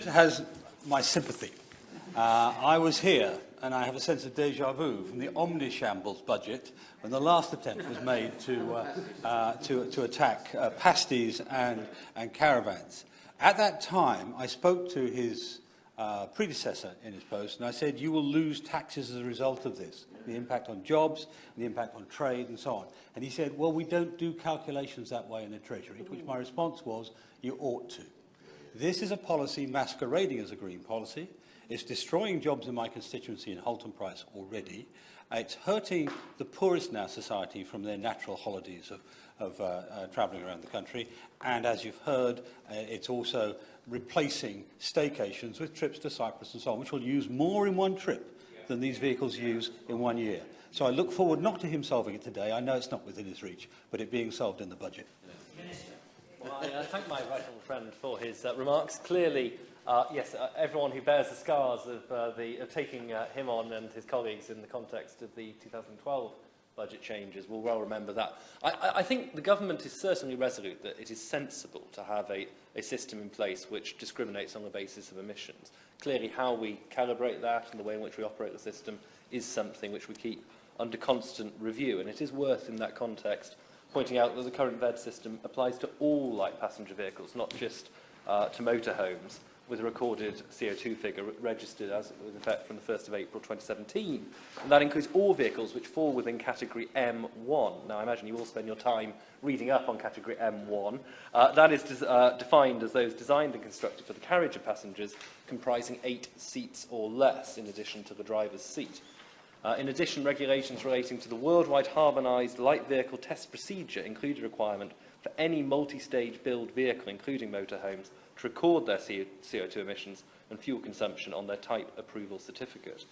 Has my sympathy. I was here, and I have a sense of déjà vu from the omnishambles budget when the last attempt was made to attack pasties and caravans. At that time, I spoke to his predecessor in his post, and I said, you will lose taxes as a result of this, the impact on jobs, the impact on trade, and so on. And he said, well, we don't do calculations that way in the Treasury, to which my response was, you ought to. This is a policy masquerading as a green policy. It's destroying jobs in my constituency in Halton Price already. It's hurting the poorest in our society from their natural holidays of travelling around the country. And as you've heard, it's also replacing staycations with trips to Cyprus and so on, which will use more in one trip than these vehicles use in 1 year. So I look forward not to him solving it today. I know it's not within his reach, but it being solved in the budget. Well, I thank my right honourable friend for his remarks. Clearly, yes, everyone who bears the scars of taking him on and his colleagues in the context of the 2012 budget changes will well remember that. I think the government is certainly resolute that it is sensible to have a system in place which discriminates on the basis of emissions. Clearly, how we calibrate that and the way in which we operate the system is something which we keep under constant review, and it is worth, in that context, pointing out that the current VED system applies to all light passenger vehicles, not just to motorhomes, with a recorded CO2 figure registered as with effect from the 1st of April 2017. And that includes all vehicles which fall within category M1. Now, I imagine you all spend your time reading up on category M1. That is defined as those designed and constructed for the carriage of passengers comprising 8 seats or less, in addition to the driver's seat. In addition, regulations relating to the worldwide harmonised light vehicle test procedure include a requirement for any multi-stage build vehicle, including motorhomes, to record their CO2 emissions and fuel consumption on their type approval certificate.